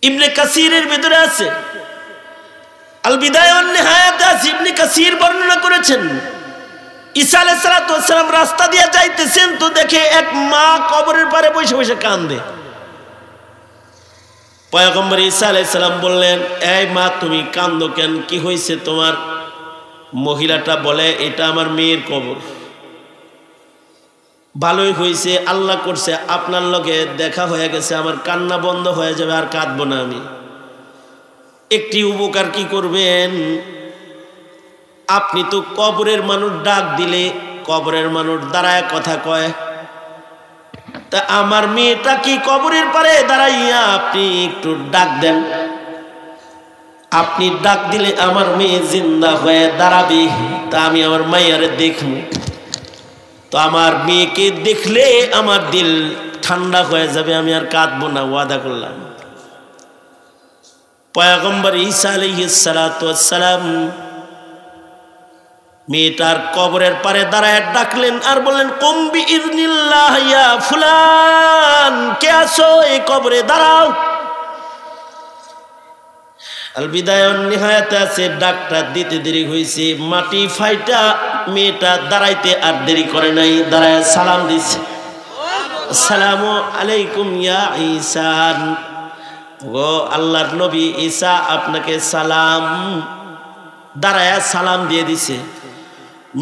ইবনে কাসিরের ভিতরে আছে, আল বিদায়া ওয়ান নিহায়াতে আছে, ইবনে কাসির বর্ণনা করেছেন ঈসা আলাইহিস সালাতু ওয়াস সালাম রাস্তা দিয়ে যাইতেছেন, তো দেখে এক মা কবরের পারে বসে বসে কাঁদে। পয়গম্বর ঈসা আলাইহিস সালাম বললেন, এই মা তুমি কাঁদো কেন, কি হয়েছে তোমার? মহিলাটা বলে, এটা আমার মেয়ের কবর। ভালোই হয়েছে, আল্লাহ করছে আপনার লগে দেখা হয়ে গেছে, আমার কান্না বন্ধ হয়ে যাবে, আর কাঁদবো না আমি। একটি উপকার কি করবেন, আপনি তো কবরের মানুষ ডাক দিলে কবরের মানুষ দাঁড়ায় কথা কয়, তা আমার মেয়েটা কি কবরের পারে দাঁড়াইয়া আপনি একটু ডাক দেন, আপনি ডাক দিলে আমার মেয়ে জিন্দা হয়ে দাঁড়াবে, তা আমি আমার মাইয়ারে দেখব, তো আমার মেয়েকে দেখলে আমার দিল ঠান্ডা হয়ে যাবে, আমি আর কাঁদবো না, ওয়াদা করলাম। পয়গম্বর ঈসা আলাইহিস সালাতু ওয়াস সালাম মেয়েটার কবরের পারে দাঁড়ায় ডাকলেন আর বললেন, কুম বিইযনিল্লাহ ইয়া ফুলান, কে আছো এই কবরে দাঁড়াও। আল বিদায়া ওয়ান নিহায়াতে আছে, ডাকটা দিতে দেরি হয়েছে, মাটি ফাইটা মেয়েটা দাঁড়াইতে আর দেরি করে নাই, দাঁড়ায় সালাম দিছে, আসসালামু আলাইকুম ইয়া ঈসা, ও আল্লাহর নবী ঈসা আপনাকে সালাম। দাঁড়ায় সালাম দিয়ে দিছে।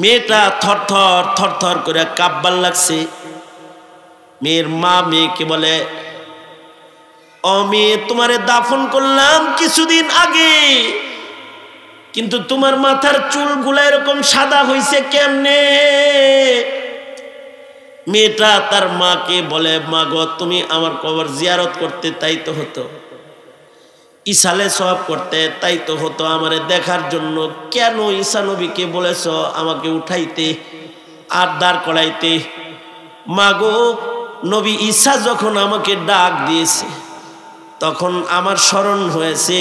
মেয়েটা থরথর থরথর করে কাঁপবার লাগছে। মেয়ের মা মেয়েকে বলে, ও মেয়ে, তোমারে দাফন করলাম কিছুদিন আগে, কিন্তু তোমার মাথার চুলগুলা এরকম সাদা হইছে কেমনে? মেয়েটা তার মাকে বলে, মা গো, তুমি আমার কবর জিয়ারত করতে তাই তো হতো, ইসালে সওয়াব করতে তাই তো হতো, আমারে দেখার জন্য কেন ঈসা নবীকে বলেছ আমাকে উঠাইতে আর দাঁড় করাইতে? মা গো, নবী ঈসা যখন আমাকে ডাক দিয়েছে তখন আমার স্মরণ হয়েছে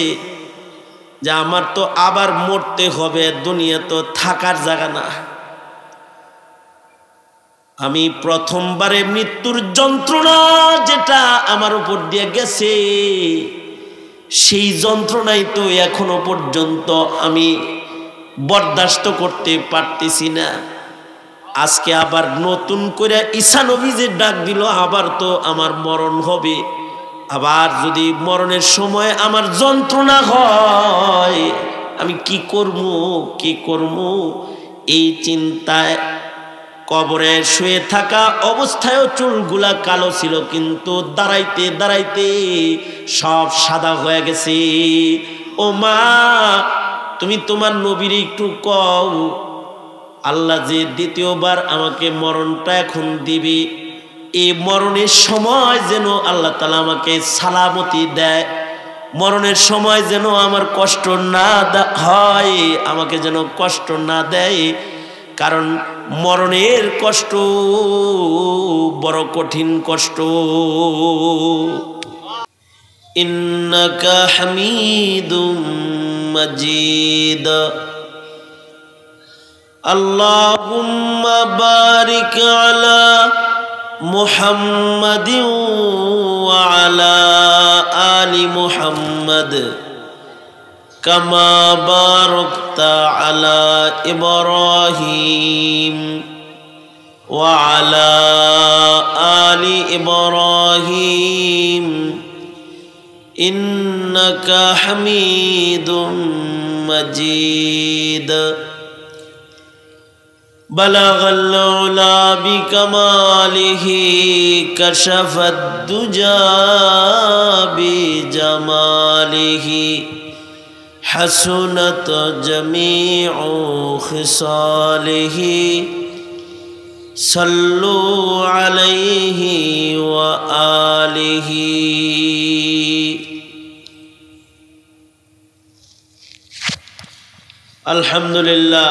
যে আমার তো আবার মরতে হবে, দুনিয়া তো থাকার জায়গা না। আমি প্রথমবারে মৃত্যুর যন্ত্রণা যেটা আমার উপর দিয়ে গেছে, সেই যন্ত্রণাই তো এখনো পর্যন্ত আমি বরদাস্ত করতে পারতেছি না। আজকে আবার নতুন করে ঈসা নবী যে ডাক দিল, আবার তো আমার মরণ হবে, আবার যদি মরণের সময় আমার যন্ত্রণা হয় আমি কি করব? এই চিন্তায় কবরে শুয়ে থাকা অবস্থায়ও চুলগুলা কালো ছিল, কিন্তু দাঁড়াইতে দাঁড়াইতে সব সাদা হয়ে গেছে। ও মা, তুমি তোমার নবীর একটু কও, আল্লাহ যে দ্বিতীয়বার আমাকে মরণটা এখন দিবে, এই মরণের সময় যেন আল্লাহ তাআলা আমাকে সালামতি দেয়, মরণের সময় যেন আমার কষ্ট না হয়, আমাকে যেন কষ্ট না দেয়, কারণ মরণের কষ্ট বড় কঠিন কষ্ট। ইন্নাকা হামিদুম মাজিদ। আল্লাহুম্মা বারিক আলা মুহাম্মাদিন ওয়া আলা আলি মুহাম্মাদ কামা বারাকতা আলা ইব্রাহিম ওয়া আলা আলি ইব্রাহিম ইন্নাকা হামিদুম মাজিদ। বালাগাল উলা বিকামালিহি কাশাফাদ দুজা বিজামালিহি হাসুনাত জামিউ খিসালিহি সাল্লু আলাইহি ওয়া আলিহি। আলহামদুলিল্লাহ,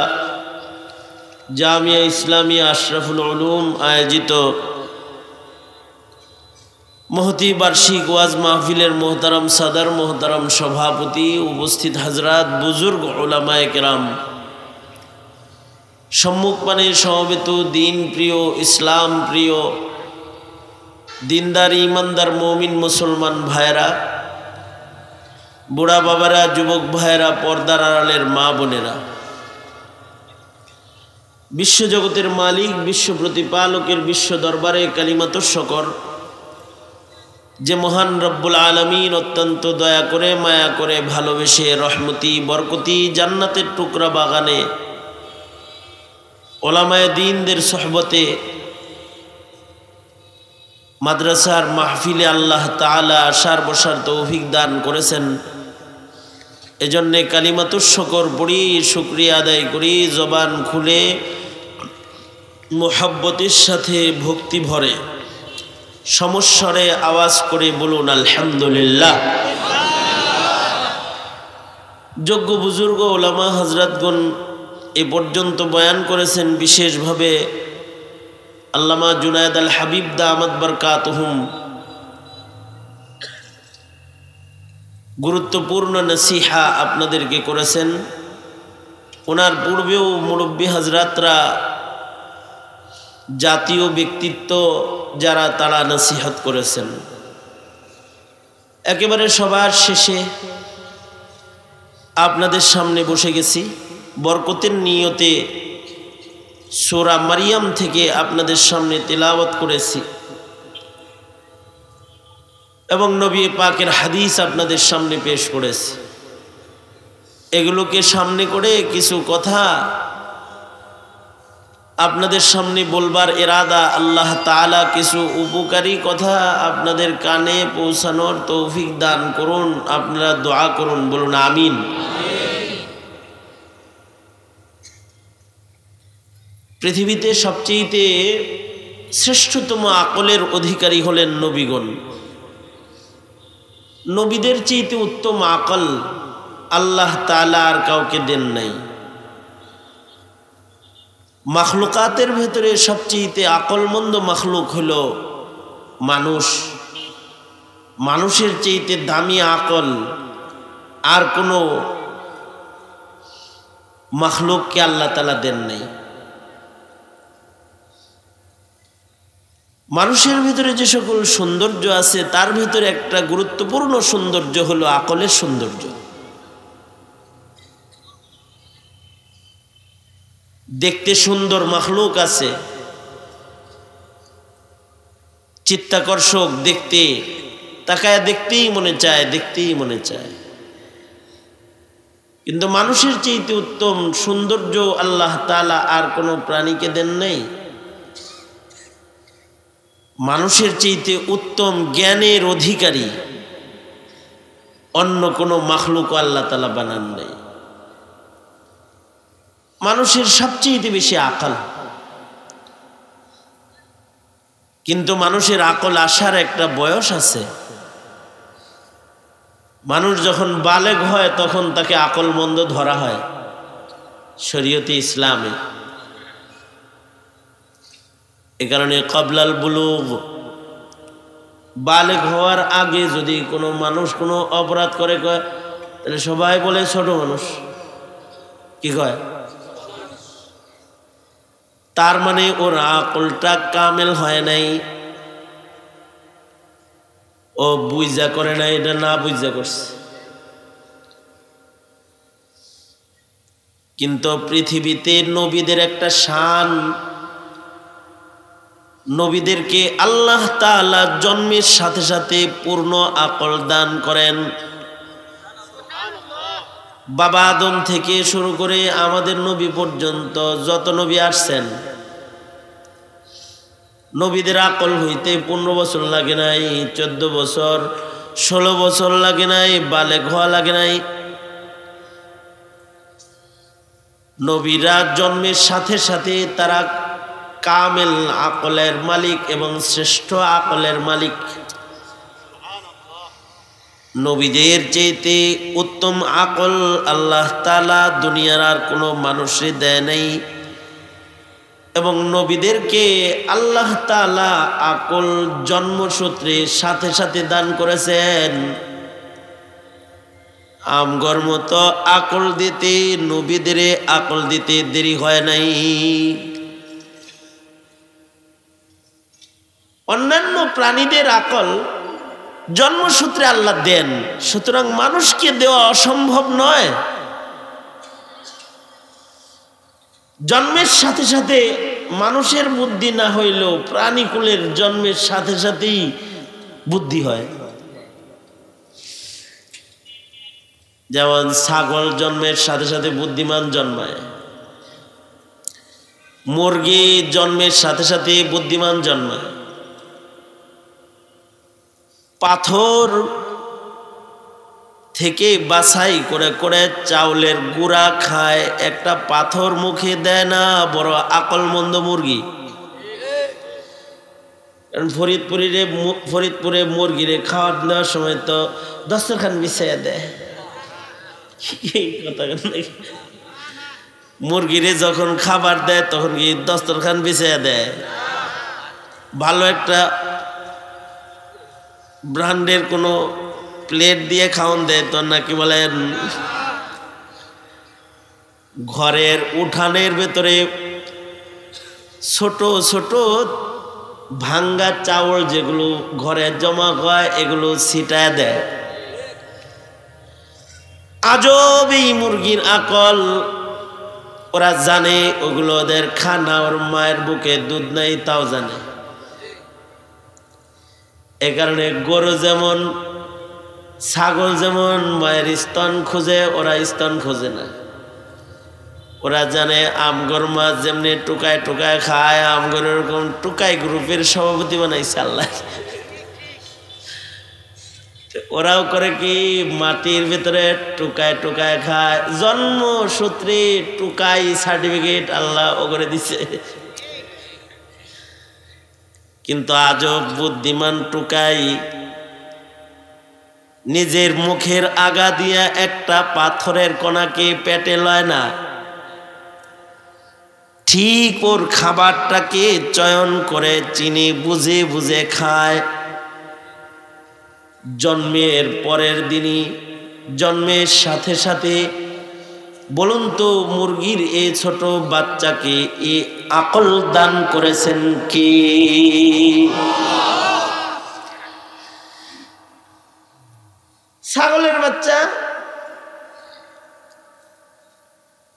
জামিয়া ইসলামিয়া আশরাফুল উলুম আয়োজিত মহতি বার্ষিক ওয়াজ মাহফিলের মোহতারাম সাদার, মোহতারাম সভাপতি, উপস্থিত হাজরাত, বুজুর্গ উলামায়ে কেরাম, সম্মুখপানে সমবেত দিন প্রিয়, ইসলাম প্রিয়, দিনদার ইমানদার মুমিন মুসলমান ভাইরা, বুড়া বাবারা, যুবক ভাইয়েরা, পর্দার আড়ালের মা বোনেরা, বিশ্বজগতের মালিক, বিশ্ব প্রতিপালকের বিশ্ব দরবারে কালিমাতুশ শকর, যে মহান রব্বুল আলামিন অত্যন্ত দয়া করে, মায়া করে, ভালোবেসে, রহমতি বরকতি জান্নাতের টুকরা বাগানে ওলামায়ে দ্বীনদের সোহবতে মাদ্রাসার মাহফিলে আল্লাহ তাআলা আসার বসার তৌফিক দান করেছেন। এজন্যে কালিমাতুশ শকর পড়ি, শুকরিয়া আদায় করি, জবান খুলে মুহাব্বতের সাথে ভক্তি ভরে সমস্বরে আওয়াজ করে বলুন আলহামদুলিল্লাহ। যোগ্য বুজুর্গ ওলামা হযরতগণ এ পর্যন্ত বয়ান করেছেন। বিশেষভাবে আল্লামা জুনায়েদ আল হাবিব দামাত বারকাতুহুম গুরুত্বপূর্ণ নসিহা আপনাদেরকে করেছেন। ওনার পূর্বেও মুরব্বী হযরতরা, জাতীয় ব্যক্তিত্ব যারা, তারা নসিহত করেছেন। একেবারে সবার শেষে আপনাদের সামনে বসে গেছি বরকতের নিয়তে সূরা মারিয়াম থেকে আপনাদের সামনে তেলাওয়াত করেছি এবং নবী পাকের হাদিস আপনাদের সামনে পেশ করেছি। এগুলোকে সামনে করে কিছু কথা আপনাদের সামনে বলবার ইরাদা, আল্লাহ তাআলা কিছু উপকারী কথা আপনাদের কানে পৌঁছানোর তৌফিক দান করুন। আপনারা দোয়া করুন, বলুন আমিন। পৃথিবীতে সবচেয়ে শ্রেষ্ঠতম আকলের অধিকারী হলেন নবীগণ। নবীদের চেয়ে উত্তম আকল আল্লাহ তাআলা আর কাউকে দেন নাই। মাখলুকাতের ভেতরে সবচেয়ে আকলমন্দ মাখলুক হল মানুষ। মানুষের চেয়ে দামি আকল আর কোনো মাখলুককে আল্লাহ তাআলা দেন নাই। মানুষের ভিতরে যে সকল সৌন্দর্য আছে তার ভিতরে একটা গুরুত্বপূর্ণ সৌন্দর্য হলো আকলের সৌন্দর্য। দেখতে সুন্দর মাখলুক আছে, চিত্তাকর্ষক, দেখতে তাকায় দেখতেই মনে চায়, দেখতেই মনে চায়। কিন্তু মানুষের চেয়ে উত্তম সৌন্দর্য আল্লাহ তাআলা আর কোনো প্রাণীকে দেন নাই। মানুষের চেয়ে উত্তম জ্ঞানের অধিকারী অন্য কোনো মাখলুক আল্লাহ তাআলা বানান নাই। মানুষের সবচেয়ে বেশি আকল, কিন্তু মানুষের আকল আসার একটা বয়স আছে। মানুষ যখন বালেগ হয় তখন তাকে আকলমন্দ ধরা হয় শরীয়তে ইসলামে। এ কারণে কবলাল বুলুগ, বালেগ হওয়ার আগে যদি কোনো মানুষ কোনো অপরাধ করে কয় তাহলে সবাই বলে ছোট মানুষ। কি কয়? তার মানে ওর আকলটা কামেল হয় নাই, ও বুঝা করে নাই, এটা না বুঝা করছে। কিন্তু পৃথিবীতে নবীদের একটা শান, নবীদেরকে আল্লাহ তাআলা জন্মের সাথে সাথে পূর্ণ আকল দান করেন। বাবা আদম থেকে শুরু করে আমাদের নবী পর্যন্ত যত নবী আসছেন, নবীদের আকল হইতে 15 বছর লাগে নাই, 14 বছর, 16 বছর লাগে নাই, বালেগ হওয়া লাগে নাই। নবীরা জন্মের সাথে সাথে তারা কামেল আকলের মালিক এবং শ্রেষ্ঠ আকলের মালিক। নবীদের চাইতে উত্তম আকল আল্লাহ তাআলা দুনিয়ার আর কোনো মানুষে দেয় নাই। এবং নবীদেরকে আল্লাহ তাআলা আকল জন্মসূত্রে সাথে সাথে দান করেছেন। আমগর মতো আকল দিতে নবীদের আকল দিতে দেরি হয় নাই। অন্যান্য প্রাণীদের আকল জন্মসূত্রে আল্লাহ দেন, সুতরাং মানুষকে দেওয়া অসম্ভব নয়। জন্মের সাথে সাথে মানুষের বুদ্ধি না হইলেও প্রাণীকুলের জন্মের সাথে সাথেই বুদ্ধি হয়। যেমন ছাগল জন্মের সাথে সাথে বুদ্ধিমান জন্মায়, মুরগি জন্মের সাথে সাথে বুদ্ধিমান জন্মায়, পাথর থেকে বাছাই করে করে চাউলের গুঁড়া খায়, একটা পাথর মুখে দেয় না বড় আকলমন্দ মুরগি। কারণ ফরিদপুরে মুরগিরে খাওয়ার দেওয়ার সময় তো দস্তরখান বিছাইয়া দেয়। কথা মুরগিরে যখন খাবার দেয় তখন কি দস্তরখান বিছাইয়া দেয়? ভালো একটা ব্র্যান্ডের কোনো প্লেট দিয়ে খাওয়ান দেয় তো নাকি বলেন ঘরের উঠানের ভেতরে ছোট ছোট ভাঙ্গা চাউল যেগুলো ঘরে জমা হয় এগুলো ছিটায় দেয়। আজব এই মুরগির আকল, ওরা জানে ওগুলো ওদের খানা, ওর মায়ের বুকে দুধ নাই তাও জানে। এ কারণে গরু যেমন ছাগল যেমন মায়ের স্তন খোঁজে, ওরা স্তন খোঁজে না। ওরা জানে আমগর মাছ যেমনি টুকায় টুকায় খায়, আমগর এরকম টুকাই গ্রুপের সভাপতি বানাইছে আল্লাহ। ওরাও করে কি মাটির ভিতরে টুকায় টুকায় খায়, জন্মসূত্রে টুকাই সার্টিফিকেট আল্লাহ ও করে দিছে। কিন্তু আজব বুদ্ধিমান টুকাই নিজের মুখের আগা দিয়া একটা পাথরের কণাকে পেটে লয় না, ঠিক ওর খাবারটাকে চয়ন করে চিনি বুঝে বুঝে খায়। জন্মের পরের দিনই, জন্মের সাথে সাথে বলুন তো মুরগির এই ছোট বাচ্চাকে এই আকল দান করেছেন কি? ছাগলের বাচ্চা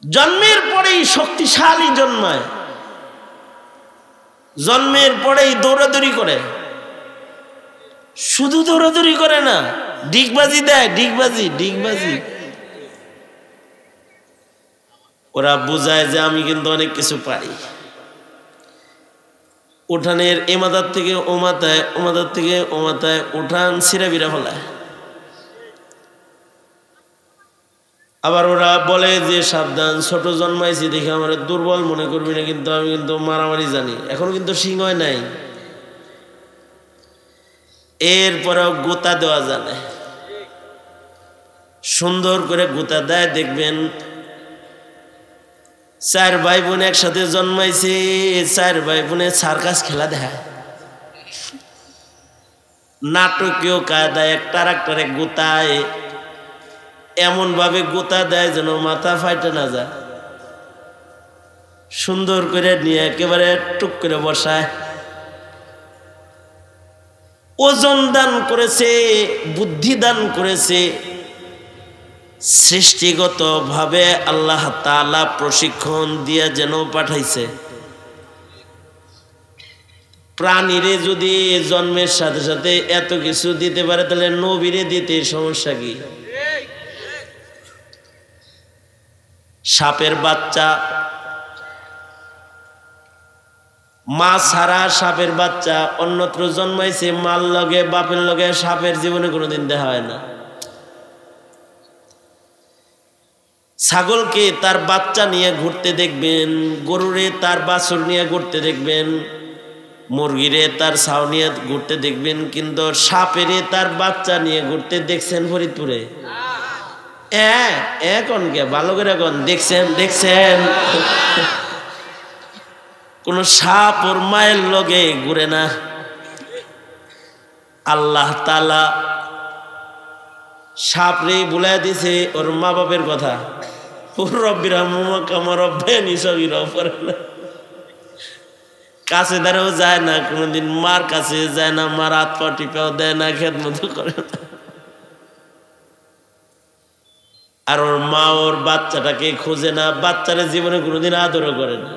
জন্মের পরেই শক্তিশালী জন্মায়, জন্মের পরেই দৌড়াদৌড়ি করে। শুধু দৌড়াদৌড়ি করে না, ডিগবাজি দেয়, ডিগবাজি। ওরা বুঝায় যে আমি কিন্তু অনেক কিছু পারি। উঠানের এমাদার থেকে ওমাতায়, ওমাদার থেকে ওমাতায় উঠান ছিঁড়াবিরা ফেলায়। আবার ওরা বলে যে সাবধান, ছোট জন্মাইছি দেখে আমার দুর্বল মনে করবি না, কিন্তু আমি কিন্তু মারামারি জানি। এখনো কিন্তু সিং হয় নাই। এরপরেও গোতা দেওয়া জানে, সুন্দর করে গোতা দেয়। দেখবেন 4 ভাই বোন একসাথে জন্মাইছে, 4 ভাই বোনে সার্কাস খেলা দেখায়, নাটকীয় কায়দায় একটা আরেকটারে গোতায়, এমন ভাবে গোতা দেয় যেন মাথা ফাইটে না যায়। সুন্দর করে নিয়ে একেবারে টুক করে বসায়। ওজন দান করেছে, বুদ্ধি দান করেছে, সৃষ্টিগত ভাবে আল্লাহ তাআলা প্রশিক্ষণ দিয়ে যেন পাঠাইছে। প্রাণীরে যদি জন্মের সাথে সাথে এত কিছু দিতে পারে, তাহলে নবীরে দিতে সমস্যা কি? সাপের বাচ্চা, মা ছাড়া সাপের বাচ্চা অন্যত্র জন্মাইছে, মার লগে বাপের লগে সাপের জীবনে কোনোদিন দেখা হয় না। ছাগলকে তার বাচ্চা নিয়ে ঘুরতে দেখবেন, গরুরে তার বাছুর নিয়ে ঘুরতে দেখবেন, মুরগিরে তার ছাউ নিয়ে ঘুরতে দেখবেন, কিন্তু সাপেরে তার বাচ্চা নিয়ে ঘুরতে দেখছেন ফরিদপুরে? এখন কে ভালো করে এখন দেখছেন কোন সাপ ওর মায়ের লগে ঘুরে না। আল্লাহ তাআলা সাপরে বুলাই দিছে ওর মা বাপের কথা, ওর রব্বিরা মুমা কামা রব্বানি সগীরা পড়ে না। কাছে ধারেও যায় না, কোনোদিন মার কাছে যায় না, মার হাত পা টিপাও দেয় না, খেদমত করে না। আর ওর মা ওর বাচ্চাটাকে খোঁজে না, বাচ্চারা জীবনে কোনোদিন আদরও করে না।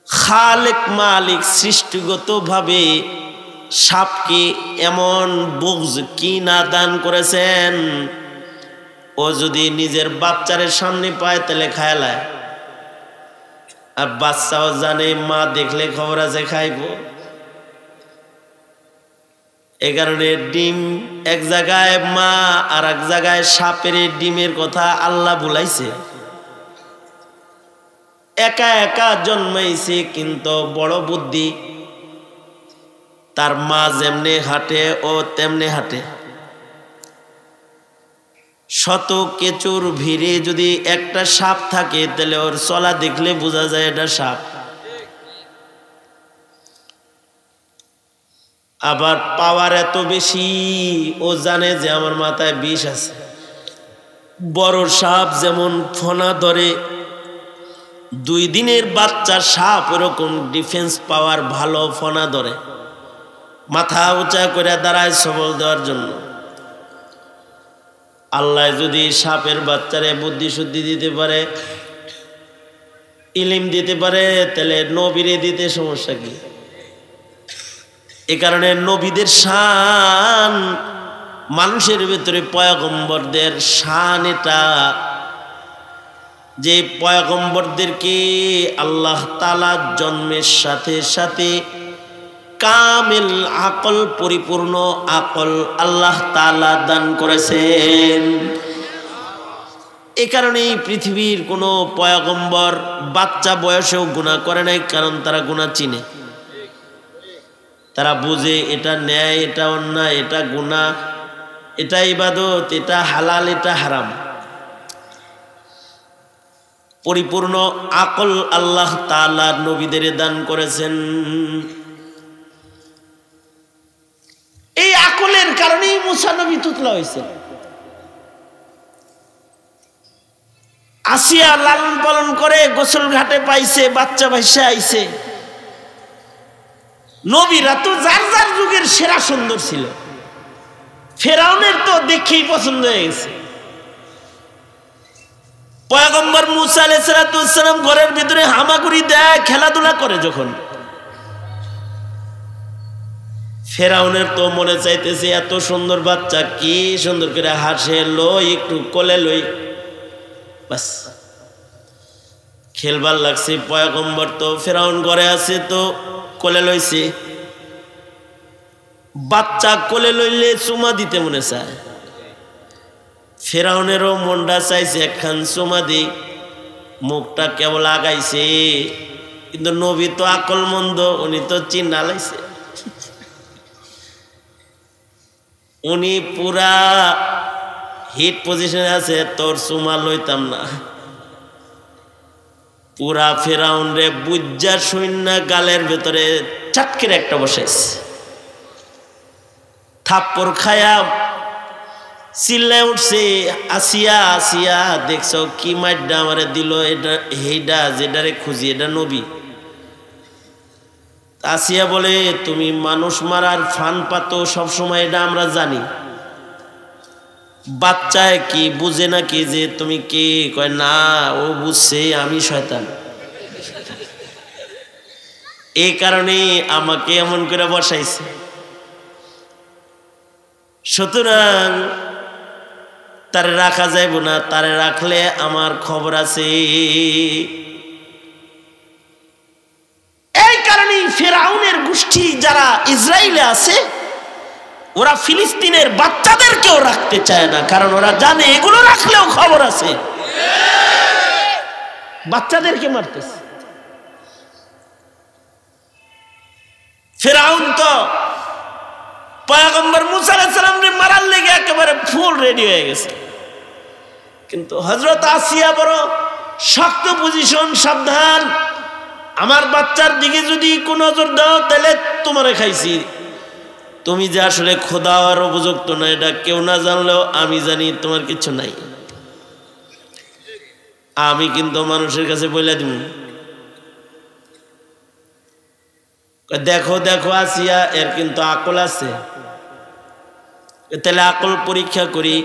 খালেক মালিক সৃষ্টিগত ভাবে সাপকে এমন বুগজ কি না দান করেছেন, ও যদি নিজের বাচ্চারের সামনে পায় তাহলে খায়ালায়। আর বাচ্চাও জানে মা দেখলে খবর আছে খাইব। এ কারণে ডিম এক জায়গায় মা আর এক জায়গায় সাপের ডিমের কথা আল্লাহ বুলাইছে। একা একা জন্মাইছে কিন্তু বড় বুদ্ধি, তার মা যেমনে হাঁটে ও তেমনে হাঁটে। শত কেচুর ভিড়ে যদি একটা সাপ থাকে তাহলে ওর চলা দেখলে বোঝা যায় এটা সাপ। আবার পাওয়ার এত বেশি, ও জানে যে আমার মাথায় বিষ আছে। বড় সাপ যেমন ফনা ধরে, 2 দিনের বাচ্চা সাপ ওরকম ডিফেন্স পাওয়ার ভালো, ফনা ধরে, মাথা উঁচা করে দাঁড়ায় সবল দেওয়ার জন্য। আল্লাহ যদি সাপের বাচ্চারে বুদ্ধি শুদ্ধি দিতে পারে, ইলিম দিতে পারে, তাহলে নবীরে দিতে সমস্যা কি? এ কারণে নবীদের শান, মানুষের ভিতরে পয়গম্বরদের শান এটা যে পয়গম্বরদেরকে আল্লাহ তাআলা জন্মের সাথে সাথে কামিল আকল, পরিপূর্ণ আকল আল্লাহ তাআলা দান করেছেন। এ কারণেই পৃথিবীর কোনো পয়গম্বর বাচ্চা বয়সেও গুনাহ করে নাই, কারণ তারা গুনাহ চিনে, তারা বুঝে এটা ন্যায়, এটা অন্যায়, এটা গুনাহ, এটা ইবাদত, এটা হালাল, এটা হারাম। পরিপূর্ণ আকল আল্লাহ তাআলা নবীদের দান করেছেন। এই আকলের কারণেই মুসা নবী তুতলা হয়েছে। আসিয়া লালন পালন করে গোসল ঘাটে পাইছে, বাচ্চা ভাইসে আইছে। নবীরা তো যার যার যুগের সেরা সুন্দর ছিল। ফেরাউনের তো দেখেই পছন্দ হয়ে গেছে। পয়গম্বর মুসা আলাইহিস সালাম ঘরের ভিতরে হামাগুড়ি দেয়, খেলাধুলা করে যখন, ফেরাউনের তো মনে চাইতেছে এত সুন্দর বাচ্চা, কি সুন্দর করে হাসে, লই একটু কোলে লই, বাস খেলবার লাগছে। পয়গম্বর তো ফেরাউন ঘরে আছে, তো কোলে লইছে। বাচ্চা কোলে লইলে চুমা দিতে মনে চায়, ফেরাউনেরও মনটা চাইছে একখান চুমা দিই, মুখটা কেবল আগাইছে। কিন্তু নবী তো আকল মন্দ, উনি তো চিন্না লাইছে, উনি পুরা হিট পজিশনে আছে, তোর চুমা লইতাম না। পুরা ফেরাউন রে বুজ্জা শূন্য গালের ভেতরে চাটকের একটা বসাইছে, থাপ্পড় খায়া চিল্লায় উঠছে, আসিয়া আসিয়া দেখছো কি মাইডা আমারে দিল, এটা হেইডা যেটারে খুঁজি এটা নবী। আসিয়া বলে, তুমি মানুষ মারার ফান পাতো সবসময়, এটা আমরা জানি, বাচ্চায় কি বুঝে নাকি যে তুমি কে? কয় না, ও বুঝছে আমি শয়তান, এই কারণে আমাকে এমন করে বসাইছে। সুতরাং তারে রাখা যাইব না, তারে রাখলে আমার খবর আছে। এই কারণে ফেরাউনের গোষ্ঠী যারা ইসরায়েলে আছে, ওরা ফিলিস্তিনের বাচ্চাদেরকেও রাখতে চায় না, কারণ ওরা জানে এগুলো রাখলেও খবর আছে, বাচ্চাদেরকে মারতেছে। ফেরাউন তো পয়গম্বর মুসা আলাইহিস সালামকে মারার লেগে একেবারে ফুল রেডি হয়ে গেছে, কিন্তু হযরত আসিয়া বড় শক্ত পজিশন, সাবধান, আমার বাচ্চার দিকে যদি কোন নজর দাও তাহলে তোমারে খাইছি। তুমি যে আসলে খোদা আর উপযুক্ত না, এটা কেউ না জানলেও আমি জানি তোমার কিছু নাই, আমি কিন্তু মানুষের কাছে বলে দিব। দেখো দেখো আসিয়া, এর কিন্তু আকল আছে, তাহলে আকল পরীক্ষা করি।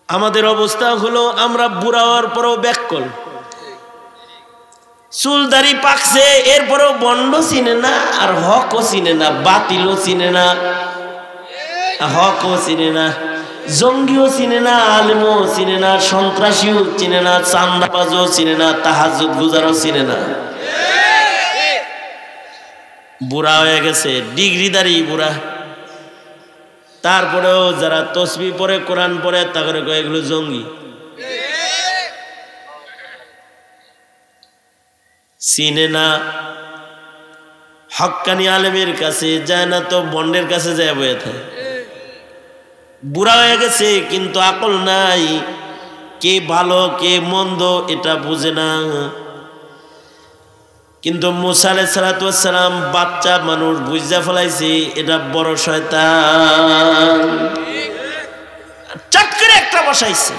আমাদের অবস্থা হলো আমরা বুড়া হওয়ার পরও ব্যাককল, চুলদারি পাকছে এরপরেও বন্ড চিনে না, আর হকও চিনে না, বাতিলও চিনে না, হকও চিনে না, জঙ্গিও চিনে না, আলেমও চিনে না, সন্ত্রাসীও চিনে না, চান্দাবাজও চিনে না, তাহাজ্জুদ গুজারও চিনে না। বুড়া হয়ে গেছে, ডিগ্রিদারি বুড়া। তারপরেও যারা তসবিহ পড়ে, কোরআন পড়ে, তা করে কয় এগুলো জঙ্গি। চিনে না, হক্কানি আলেমের কাছে যায় না তো বন্ডের কাছে যায় বয়ে থাকে। বুড়া হয়ে গেছে কিন্তু আকল নাই, কে ভালো কে মন্দ এটা বুঝে না। কিন্তু মুসা আলাইহিস সালাতু ওয়াস সালাম বাচ্চা মানুষ বুঝা ফেলাইছে এটা বড় শয়তান, চট করে একটা বসাইছে।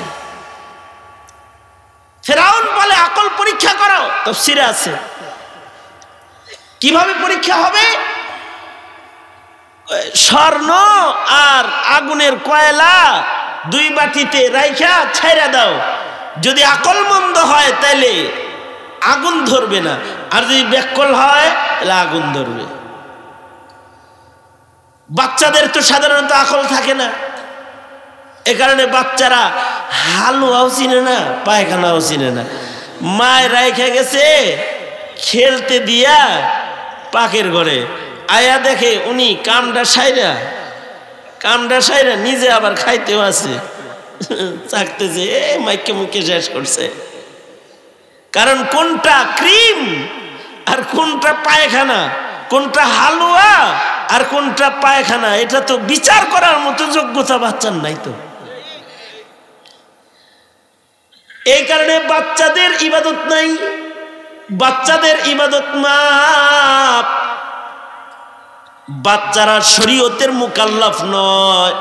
ফেরাউন বলে আকল পরীক্ষা করো, তাফসীরে আছে। কিভাবে পরীক্ষা হবে? স্বর্ণ আর আগুনের কয়লা দুই বাটিতে রাইখা ছাইরা দাও, যদি আকল মন্দ হয় তাইলে আগুন ধরবে না, আর যদি ব্যাককল হয় তাহলে আগুন ধরবে। বাচ্চাদের তো সাধারণত আকল থাকে না, এ কারণে বাচ্চারা হালুয়াও চিনে না, পায়খানাও চিনে না। মায় রাইখা গেছে খেলতে দিয়া পাকের ঘরে, আয়া দেখে উনি কামটা সাইরা নিজে আবার খাইতেও আছে, চাকতেছে, মাইকে মুখে শেষ করছে। কারণ কোনটা ক্রিম আর কোনটা পায়খানা, কোনটা হালুয়া আর কোনটা পায়খানা, এটা তো বিচার করার মতো যোগ্যতা বাচ্চার নাই। তো এই কারণে বাচ্চাদের ইবাদত নাই, বাচ্চাদের ইবাদত মাপ। বাচ্চারা শরীয়তের মুকাল্লাফ নয়।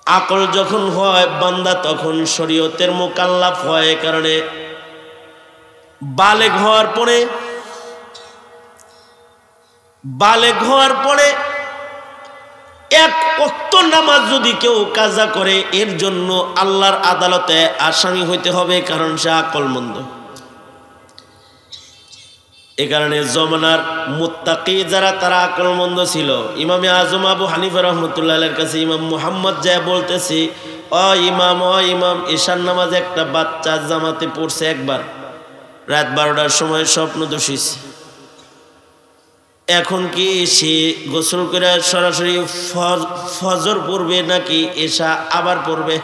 আকল যখন হয় বান্দা তখন শরীয়তের মুকাল্লাফ হয়। এই কারণে বালেগ হওয়ার পরে এক ওয়াক্ত নামাজ যদি কেউ কাজা করে এর জন্য আল্লাহর আদালতে আসামি হইতে হবে, কারণ সে আকলমন্দ। এ কারণে জমানার মুত্তাকি যারা তারা আকলমন্দ ছিল। ইমামে আজম আবু হানিফা রহমতুল্লাহের কাছে ইমাম মুহাম্মদ যা বলতেছি, ও ইমাম, ঈশার নামাজ একটা বাচ্চা জামাতে পড়ছে একবার, রাত 12টার সময় স্বপ্ন দোষিছে। এখন কি সে গোসল করে সরাসরি ফজর পড়বে নাকি এশা আবার পড়বে?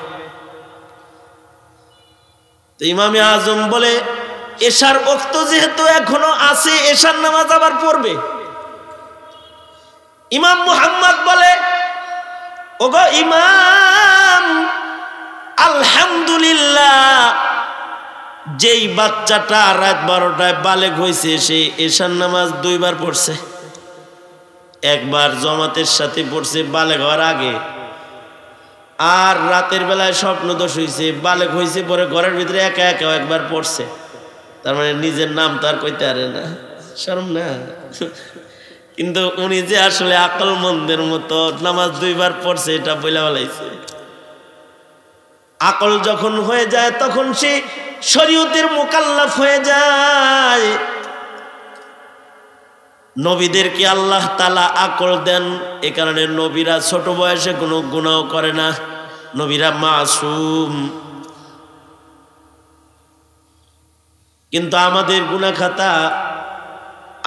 তো ইমামে আজম বলে এশার ওয়াক্ত যেহেতু এখনো আছে, এশার নামাজ আবার পড়বে। ইমাম মুহাম্মদ বলে, ওগো ইমাম, আলহামদুলিল্লাহ, যেই বাচ্চাটা রাত 12টায় বালেগ হয়েছে সে এশার নামাজ 2 বার পড়ছে। একবার জমাতের সাথে পড়ছে বালেগ হওয়ার আগে, আর রাতের বেলায় স্বপ্ন দোষ হয়েছে, বালেগ হয়েছে পরে ঘরের ভিতরে একা একবার পড়ছে। তার মানে নিজের নাম তার কইতে পারে না, শরম না। কিন্তু উনি যে আসলে আকলমন্দের মতো নামাজ 2 বার পড়ছে এটা বইলা বলাইছে। আকল যখন হয়ে যায় তখন সে শরীয়তের মুকাল্লাফ হয়ে যায়। নবীদেরকে আল্লাহ তাআলা আকল দেন, এ কারণে নবীরা ছোট বয়সে কোনো গুনাহ করে না, নবীরা মাসুম। কিন্তু আমাদের গুনাহ খাতা,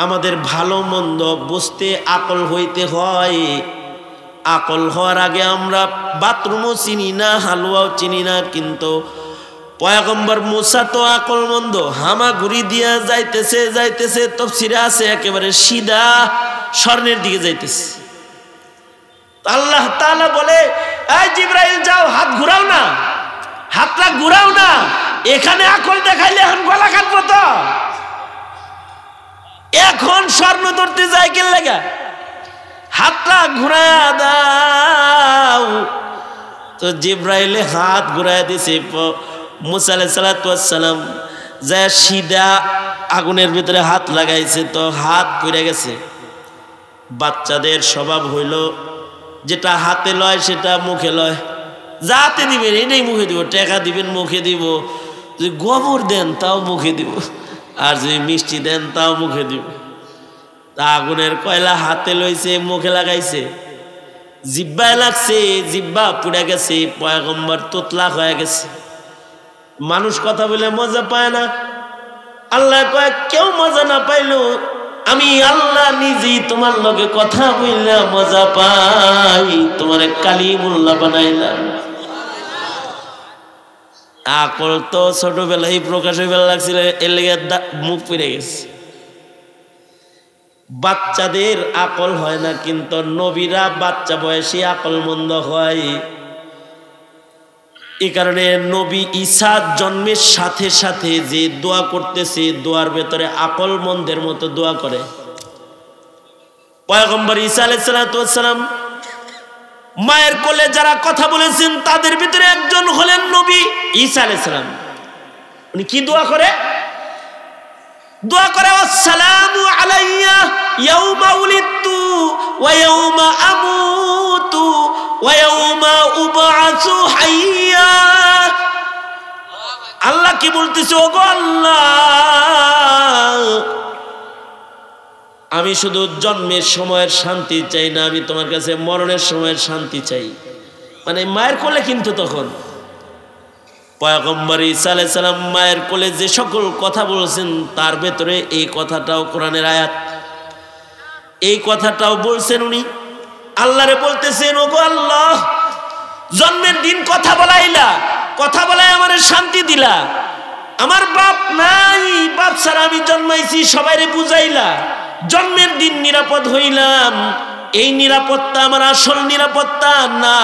আমাদের ভালো মন্দ বুঝতে আকল হইতে হয়। আকল হওয়ার আগে আমরা বাথরুমও চিনি না, হালুয়াও চিনি না। কিন্তু পয়গম্বর মুসা তো আকলমন্দ, হামাগুড়ি দিয়া যাইতেছে তাফসীরে আছে একেবারে সিধা স্বর্ণের দিকে যাইতেছে। আল্লাহ তাআলা বলে, এই জিবরাইল যাও, হাত ঘুরাও না, হাতটা ঘুরাও না, এখানে আকল দেখাইলে এখন গলা কাটবো। তো এখন স্বর্ণ ধরতে যায় কে লাগা, হাতটা ঘুরায়া দাও। তো জিবরাইলে হাত ঘুরাইয়া দিছে। মুসা আলাইহিস সালাম যে সিধা আগুনের ভিতরে হাত লাগাইছে, তো হাত পুড়ে গেছে। বাচ্চাদের স্বভাব হইল যেটা হাতে লয় সেটা মুখে লয়। যাতে দিবেন এটাই মুখে দিব, টাকা দিবেন মুখে দিব, যদি গোবর দেন তাও মুখে দিব, আর যদি মিষ্টি দেন তাও মুখে দিব। তা আগুনের কয়লা হাতে লইছে, মুখে লাগাইছে, জিব্বায় লাগছে, জিব্বা পুড়ে গেছে, পয়গম্বর তোতলা হয়ে গেছে। মানুষ কথা বলে মজা পায় না, আল্লাহ কয় কেউ মজা না পাইল আমি আল্লাহ নিজেই তোমার লগে কথা বললে মজা পাই, তোমার কালিমুল্লাহ বানাইলাম। আকল তো ছোটবেলায় প্রকাশ হয়ে লাগছিল, এর লেগে মুখ পুড়ে গেছে। বাচ্চাদের আকল হয় না, কিন্তু নবীরা বাচ্চা বয়সী আকল মন্দ হয়। এই কারণে নবী ঈসা জন্মের সাথে সাথে যে দোয়া করতেছে, দোয়ার ভেতরে আকল মন্দের মতো দোয়া করে। পয়গম্বর ঈসা আলাইহিস সালাম মায়ের কোলে যারা কথা বলেছেন তাদের ভিতরে একজন হলেন নবী ঈসা আলাইহিস সালাম। উনি কি দোয়া করে? দোয়া করে আসসালামু আলাইয়া ইয়াউমা উলিদতু ওয়া ইয়াউমা আমুতু ওয়া ইয়াউমা উবআসু হাইয়া। আল্লাহ কি বলতেছে? ওগো আল্লাহ, আমি শুধু জন্মের সময়ের শান্তি চাই না, আমি তোমার কাছে মরণের সময়ের শান্তি চাই। মানে মায়ের কোলে কিন্তু তখন পয়গম্বর ঈসা আলাইহিস সালাম মায়ের কোলে যে সকল কথা বলেছেন তার ভেতরে এই কথাটাও কোরআনের আয়াত। এই কথাটাও বলছেন উনি, আল্লাহরে বলতেছেন ওগো আল্লাহ, জন্মের দিন কথা বলাইলা, কথা বলাই আমারে শান্তি দিলা, আমার বাপ নাই, বাপ ছাড়া আমি জন্মাইছি সবাইরে বুঝাইলা, জন্মের দিন নিরাপদ হইলাম। এই নিরাপত্তা আমার আসল নিরাপত্তা না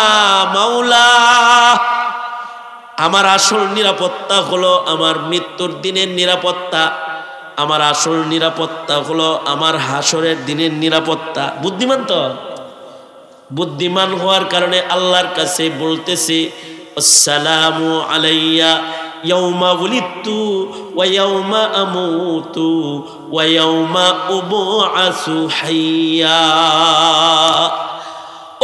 মাওলা, আমার আসল নিরাপত্তা হলো আমার মৃত্যুর দিনের নিরাপত্তা, আমার আসল নিরাপত্তা হলো আমার হাসরের দিনের নিরাপত্তা। বুদ্ধিমান তো, বুদ্ধিমান হওয়ার কারণে আল্লাহর কাছে বলতেছে আসসালামু আলাইয়া ইয়াউমা উলিদতু ওয়া ইয়াউমা আমুতু ওয়া ইয়াউমা উবআসু হাইয়া।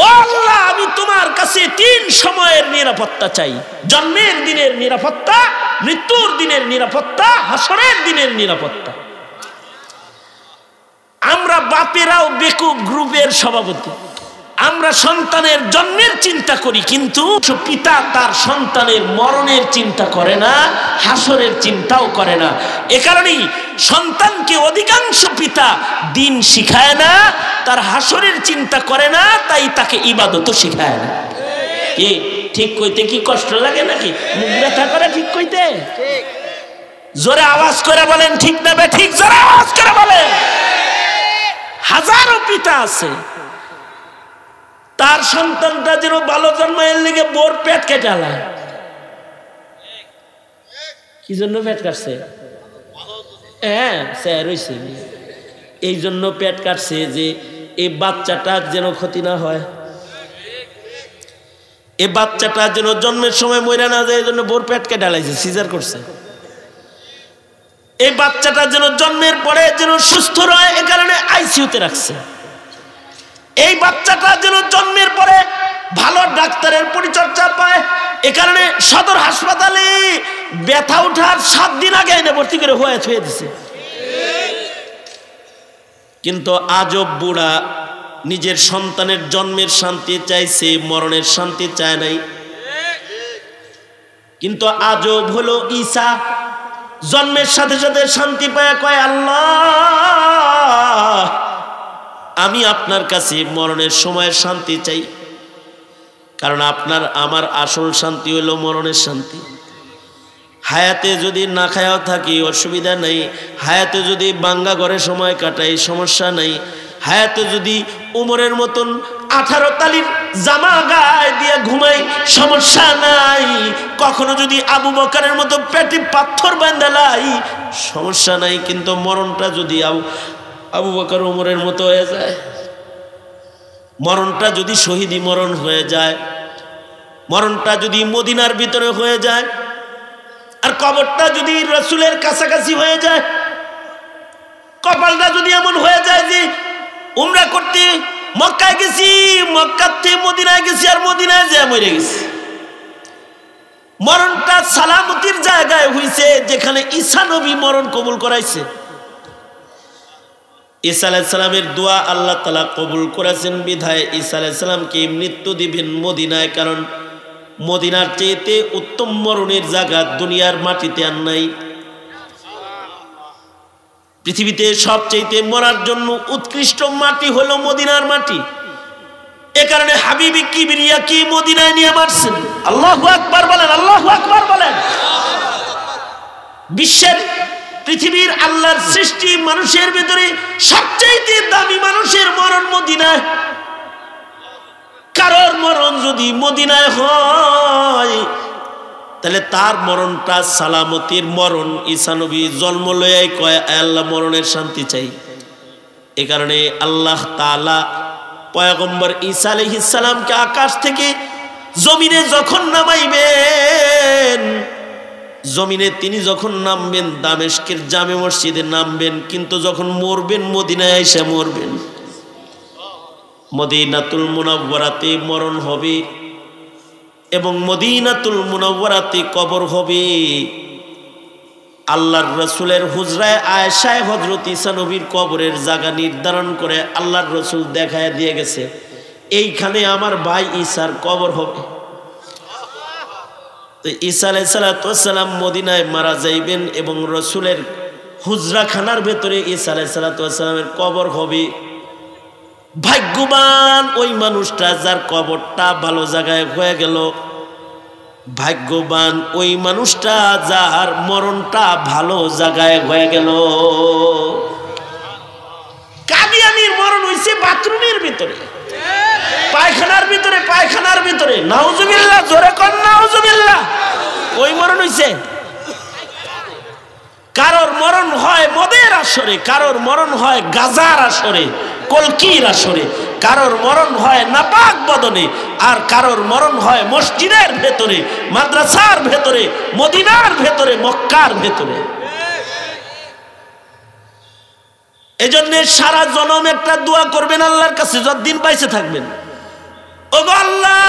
ও আল্লাহ, আমি তোমার কাছে 3 সময়ের নিরাপত্তা চাই, জন্মের দিনের নিরাপত্তা, মৃত্যুর দিনের নিরাপত্তা, হাসরের দিনের নিরাপত্তা। আমরা বাপেরাও বেকুব গ্রুপের সভাপতি, আমরা সন্তানের জন্মের চিন্তা করি, কিন্তু পিতা তার সন্তানের মরণের চিন্তা করে না, হাসরের চিন্তাও করে না। এ কারণেই সন্তানকে অধিকাংশ পিতা দিন শিখায় না, তার হাসরের চিন্তা করে না, তাই তাকে ইবাদতও শিখায় না। কি ঠিক কইতে কি কষ্ট লাগে নাকি? মুখ ব্যথা করে ঠিক কইতে? জোরে আওয়াজ করে বলেন ঠিক না বে ঠিক? জোরে আওয়াজ করে বলেন। হাজারো পিতা আছে তার সন্তানটা যেন ভালো জন্মায়ের লেগে বোর পেট কেটে আলায়। কি জন্য পেট কাটছে? হ্যাঁ, স্যার হইছে, এই জন্য পেট কাটছে যে এই বাচ্চাটা যেন ক্ষতি না হয়, এই বাচ্চাটা যেন জন্মের সময় মরে না যায়, এই জন্য বোর পেট কেটে আলাইছে, সিজার করছে। এই বাচ্চাটা যেন জন্মের পরে যেন সুস্থ রয়, এ কারণে আইসিইউতে রাখছে। এই বাচ্চাটা যেন জন্মের পরে ভালো ডাক্তারের পরিচর্যা পায়, এ কারণে সদর হাসপাতালে ব্যথা ওঠার 7 দিন আগে এনে ভর্তি করে হয়ে ছুঁয়ে দিছে। কিন্তু আজব বুড়া নিজের সন্তানের জন্মের শান্তি চাইছে, মরণের শান্তি চায় নাই। কিন্তু আজব হলো ঈসা জন্মের সাথে সাথে শান্তি পায়, কয় আল্লাহ, আমি আপনার কাছে মরণের সময়ের শান্তি চাই, কারণ আপনার আমার আসল শান্তি হলো মরণের শান্তি। হায়াতে যদি না খায়াও থাকি অসুবিধা নাই, হায়াতে যদি বাঙ্গা ঘরে সময় কাটাই সমস্যা নাই, হায়াতে যদি উমরের মতন 18 তালির জামা গায়ে দিয়ে ঘুমাই সমস্যা নাই, কখনো যদি আবু বকরের মতো পেটে পাথর বাঁধালাই সমস্যা নাই। কিন্তু মরণটা যদি আবু বকর উমরের মতো হয়ে যায়, মরণটা যদি শহীদি মরণ হয়ে যায়, মরণটা যদি মদিনার ভিতরে হয়ে যায়, আর কবরটা যদি রাসূলের কাছাকাছি হয়ে যায়, কপালটা যদি এমন হয়ে যায় যে উমরা করতে মক্কায় গেছি, মক্কা থেকে মদিনায় গেছি, আর মদিনায় যেয়ে মরে গেছি, মরণটা সালামতির জায়গায় হইছে যেখানে ঈসা নবী মরণ কবুল করাইছে। ঈসা আলাইহিস সালামের দোয়া আল্লাহ তাআলা কবুল করেছেন বিধায় ঈসা আলাইহিস সালামকে মৃত্যু দিবেন মদিনায়, কারণ মদিনার চেয়েতে উত্তম মরণের জায়গা দুনিয়ার মাটিতে আর নাই। পৃথিবীতে সবচেয়ে মরার জন্য উৎকৃষ্ট মাটি হলো মদিনার মাটি। এ কারণে হাবিবি কিবরিয়া কি মদিনায় নিয়ে মারছেন। আল্লাহু আকবার বলেন, আল্লাহু আকবার বলেন। বিশ্বের পৃথিবীর আল্লাহর সৃষ্টি মানুষের ভিতরে সবচেয়ে দামি মানুষের মরণ মদিনায়। কারোর মরণ যদি মদিনায় হয় তাহলে তার মরণটা সালামতির মরণ। ঈসা নবী জন্ম লয়াই কয় আল্লাহ মরণের শান্তি চাই। এ কারণে আল্লাহ তাআলা পয়গম্বর ঈসা আলাইহিস সালামকে আকাশ থেকে জমিনে যখন নামাইবেন, জমিনে তিনি যখন নামবেন দামেস্কের জামে মসজিদে নামবেন, কিন্তু যখন মরবেন মদিনায় এসে মরবেন। মদিনাতুল মুনাওয়ারাতে মরণ হবে এবং মদিনাতুল মুনাওয়ারাতে কবর হবে। আল্লাহর রাসূলের হুজরায় আয়েশায় হযরত ঈসা নবীর কবরের জায়গা নির্ধারণ করে আল্লাহর রাসূল দেখায় দিয়ে গেছে, এইখানে আমার ভাই ঈসার কবর হবে। তো ঈসা আলাইহিস সালাম মদিনায় মারা যাইবেন এবং রাসূলের হুজরাখানার ভেতরে ঈসা আলাইহিস সালামের কবর হবে। ভাগ্যবান ওই মানুষটা যার কবরটা ভালো জায়গায় হয়ে গেল, ভাগ্যবান ওই মানুষটা যার মরণটা ভালো জায়গায় হয়ে গেল। কাদিয়ানির মরণ হইছে বাথরুমের ভিতরে, পায়খানার ভিতরে, পায়খানার ভিতরে। নাউজুবিল্লাহ, জোরে কোন নাউজুবিল্লাহ। ওই মরণ হইছে। কারোর মরণ হয় মদের আসরে, কারোর মরণ হয় গাজার আসরে, কলকির আসরে, কারোর মরণ হয় নাপাক বদনে, আর কারোর মরণ হয় মসজিদের ভেতরে, মাদ্রাসার ভেতরে, মদিনার ভেতরে, মক্কার ভেতরে। এজন্য সারা জনম একটা দোয়া করবেন আল্লাহর কাছে যতদিন বাইসে থাকবেন, ওগো আল্লাহ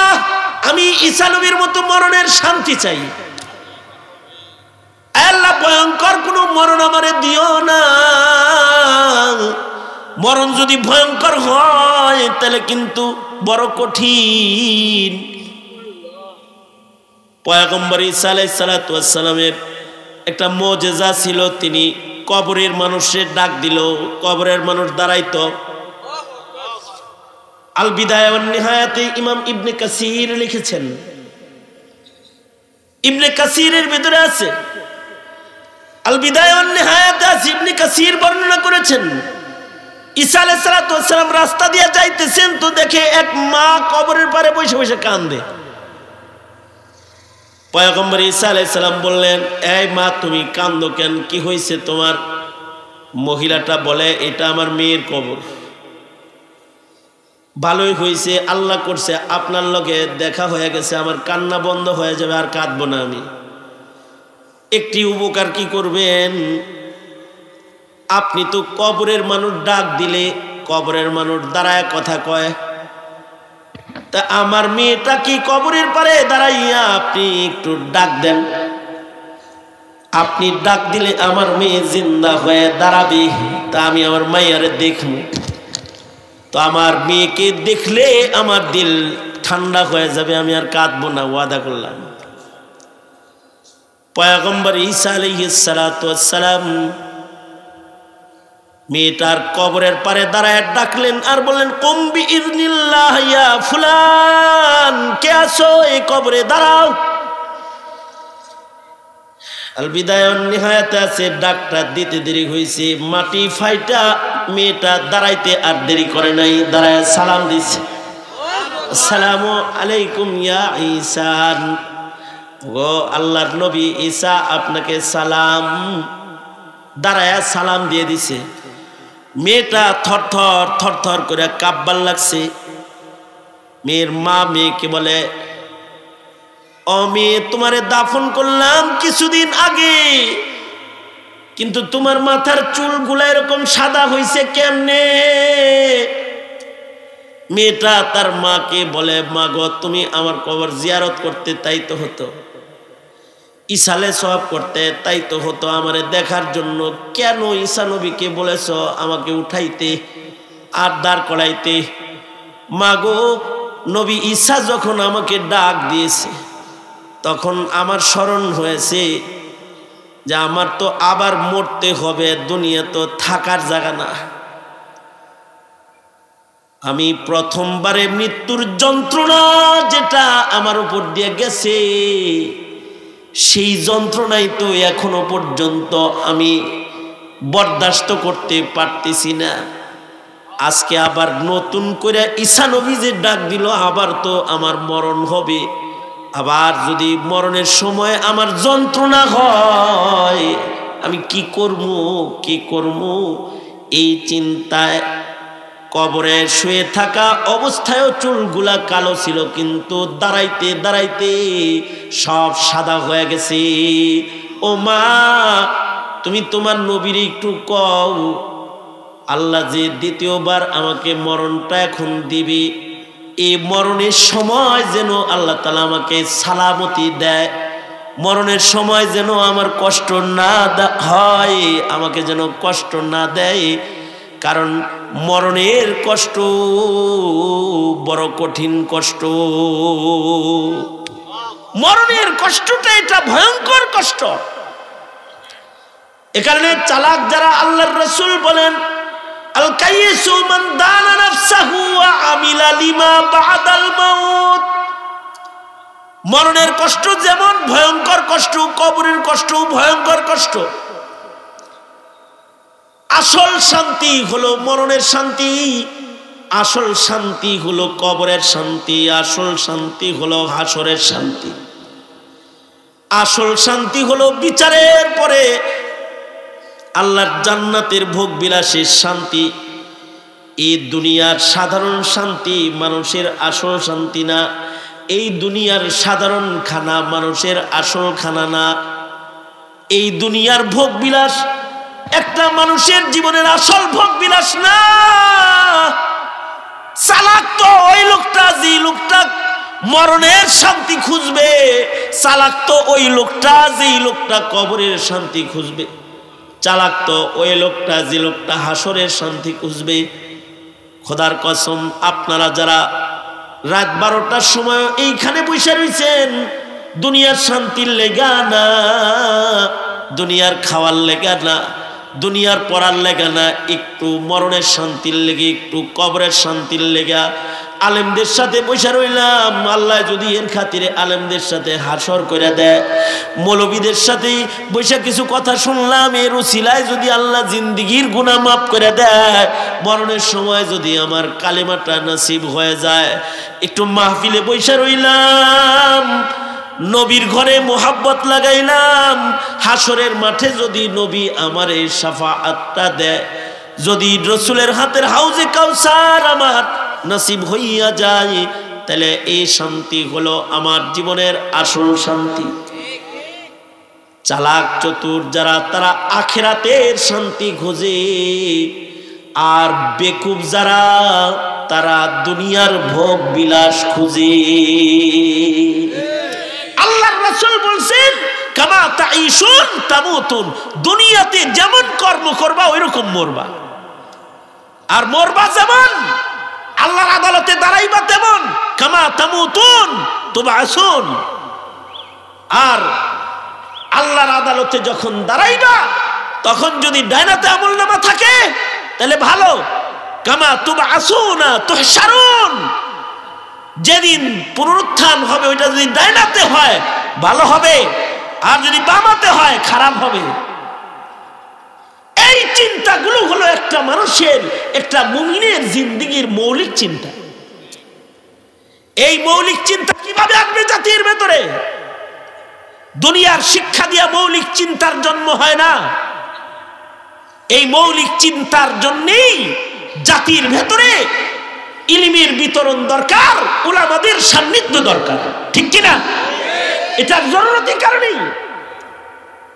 আমি ঈসা নবীর মতো মরণের শান্তি চাই। আল্লাহ ভয়ঙ্কর কোন মরণ আমারে দিও না। মরণ যদি ভয়ঙ্কর হয় তাহলে কিন্তু বড় কঠিন। পয়গম্বর ঈসা আলাইহিস সালামের একটা মুজিজা ছিল, তিনি কবরের মানুষের ডাক দিল, কবরের মানুষ দাঁড়াইতো। আল বিদায়া ওয়ান নিহায়াতে ইমাম ইবনে কাসির লিখেছেন, ইবনে কাসিরের ভিতরে আছে, আল বিদায়া ওয়ান নিহায়াতে আছে, ইবনে কাসির বর্ণনা করেছেন ঈসা আলাইহিস সালাম রাস্তা দিয়ে যাইতেছেন, তো দেখে এক মা কবরের পারে বসে বসে কান্দে। পয়গম্বর ঈসা আলাইহিস সালাম বললেন, এই মা তুমি কান্দো কেন, কি হয়েছে তোমার? মহিলাটা বলে, এটা আমার মেয়ের কবর। ভালোই হয়েছে, আল্লাহ করছে আপনার লগে দেখা হয়ে গেছে, আমার কান্না বন্ধ হয়ে যাবে, আর কাঁদবো না আমি। একটি উপকার কি করবেন, আপনি তো কবরের মানুষ ডাক দিলে কবরের মানুষ দাঁড়ায় কথা কয়, তা আমার মেয়েটা কি কবরের পারে দাঁড়াইয়া আপনি একটু ডাক দেন। আপনি ডাক দিলে আমার মেয়ে জিন্দা হয়ে দাঁড়াবে, তা আমি আমার মাইয়ারে দেখবো। তো আমার মেয়েকে দেখলে আমার দিল ঠান্ডা হয়ে যাবে, আমি আর কাঁদবো না, ওয়াদা করলাম। পয়গম্বর ঈসা আলাইহিস সালাম মেয়েটার কবরের পারে দাঁড়ায় ডাকলেন আর বললেন, কুম বিইযনিল্লাহ ইয়া ফুলান, কে আছো এই কবরে দাঁড়াও। আল বিদায়া ওয়ান নিহায়াতে আছে, ডাকটা দিতে দেরি হয়েছে, মাটি ফাইটা মেয়েটা দাঁড়াইতে আর দেরি করে নাই, দাঁড়ায় সালাম দিছে, আসসালামু আলাইকুম ইয়া ঈসা, ও আল্লাহর নবী ঈসা আপনাকে সালাম। দাঁড়ায় সালাম দিয়ে দিছে। মেয়েটা থরথর থরথর করে কাঁপবার লাগছে। মেয়ের মা মেয়েকে বলে, আমি তোমারে দাফন করলাম কিছুদিন আগে, কিন্তু তোমার মাথার চুলগুলা এরকম সাদা হইছে কেমনে? মেয়েটা তার মাকে বলে, মা গো, তুমি আমার কবর জিয়ারত করতে তাই তো হতো, ইসালে সওয়াব করতে তাই তো হতো, আমারে দেখার জন্য কেন ঈসা নবীকে বলেছ আমাকে উঠাইতে আর দাঁড় করাইতে? মা গো, নবী ঈসা যখন আমাকে ডাক দিয়েছে তখন আমার স্মরণ হয়েছে যে আমার তো আবার মরতে হবে, দুনিয়া তো থাকার জায়গা না। আমি প্রথমবারে মৃত্যুর যন্ত্রণা যেটা আমার উপর দিয়ে গেছে, সেই যন্ত্রণাই তো এখনো পর্যন্ত আমি বরদাস্ত করতে পারতেছি না। আজকে আবার নতুন করে ঈসা নবী যে ডাক দিল, আবার তো আমার মরণ হবে। আবার যদি মরণের সময় আমার যন্ত্রণা হয়, আমি কি করব? এই চিন্তায় কবরে শুয়ে থাকা অবস্থায়ও চুলগুলা কালো ছিল, কিন্তু দাঁড়াইতে দাঁড়াইতে সব সাদা হয়ে গেছে। ও মা, তুমি তোমার নবীর একটু কও, আল্লাহ যে দ্বিতীয়বার আমাকে মরণটা এখন দিবে, এই মরণের সময় যেন আল্লাহ তাআলা আমাকে সালামতি দেয়, মরণের সময় যেন আমার কষ্ট না হয়, আমাকে যেন কষ্ট না দেয়। কারণ মরণের কষ্ট বড় কঠিন কষ্ট, মরণের কষ্টটা এটা ভয়ঙ্কর কষ্ট। এ কারণে চালাক যারা, আল্লাহর রাসূল বলেন, আল কাইয়িসু মান দানা নাফসাহু ওয়া আমিলা লিমা বাদাল মাউত। মরণের কষ্ট যেমন ভয়ঙ্কর কষ্ট, কবরের কষ্ট ভয়ঙ্কর কষ্ট। আসল শান্তি হলো মরণের শান্তি, আসল শান্তি হলো কবরের শান্তি, আসল শান্তি হলো হাসরের শান্তি, আসল শান্তি হলো বিচারের পরে আল্লাহর জান্নাতের ভোগ বিলাসের শান্তি। এই দুনিয়ার সাধারণ শান্তি মানুষের আসল শান্তি না, এই দুনিয়ার সাধারণ খানা মানুষের আসল খানা না, এই দুনিয়ার ভোগ বিলাস একটা মানুষের জীবনের আসল ভোগ বিলাস না। চালাক তো ওই লোকটা যে লোকটা মরণের শান্তি খুঁজবে, চালাক তো ওই লোকটা যেই লোকটা কবরের শান্তি খুঁজবে, চালাক তো ওই লোকটা যে লোকটা হাসরের শান্তি খুঁজবে। খোদার কসম, আপনারা যারা রাত 12টার সময় এইখানে বসে রয়েছেন, দুনিয়ার শান্তির লেগা না, দুনিয়ার খাওয়ার লেগা না, দুনিয়ার পড়ার লেগা না, একটু মরণের শান্তির লেগে, একটু কবরের শান্তির লেগা আলেমদের সাথে বসে রইলাম। আল্লাহ যদি এর খাতিরে আলেমদের সাথে হাসর করে দেয়, মৌলবীদের সাথে বসে কিছু কথা শুনলাম, এর উসিলায় যদি আল্লাহ জিন্দিগির গুনাহ মাফ করে দেয়, মরণের সময় যদি আমার কালেমাটা নসিব হয়ে যায়, একটু মাহফিলে বসে রইলাম, নবীর ঘরে মোহাব্বত লাগাইলাম, হাসরের মাঠে যদি নবী আমার এই শাফাআতটা দেয়, যদি রসুলের হাতের হাউজে কাউসার আমার নসিব হইয়া যায়, তাহলে এই শান্তি হলো আমার জীবনের আসল শান্তি। চালাক চতুর যারা, তারা আখিরাতের শান্তি খোঁজে, আর বেকুব যারা, তারা দুনিয়ার ভোগ বিলাস খুঁজে। আল্লাহর রাসূল বলছেন, কামা তাঈশুন তামুতুন, দুনিয়াতে যেমন কর্ম করবা ওইরকম মরবা, আর মরবা যেমন আল্লাহর আদালতে দাঁড়াইবা তেমন। কামা তামুতুন তুবআসুন, আর আল্লাহর আদালতে যখন দাঁড়াইবা তখন যদি ডাইনাতে আমলনামা থাকে তাহলে ভালো, কামা তুবআসুনা তুহশারুন, যেদিন পুনরুত্থান হবে ওইটা যদি ডাইনাতে হয় ভালো হবে, আর যদি বামাতে হয় খারাপ হবে। এই চিন্তাগুলো হলো একটা মানুষের, একটা মুমিনের জিন্দেগির মৌলিক চিন্তা। এই মৌলিক চিন্তা কিভাবে আসবে জাতির ভেতরে? দুনিয়ার শিক্ষা দিয়া মৌলিক চিন্তার জন্ম হয় না। এই মৌলিক চিন্তার জন্যই জাতির ভেতরে ইলমের বিতরণ দরকার, উলামাদের সান্নিধ্য দরকার, ঠিক কিনা? এটা জরুরতের কারণেই।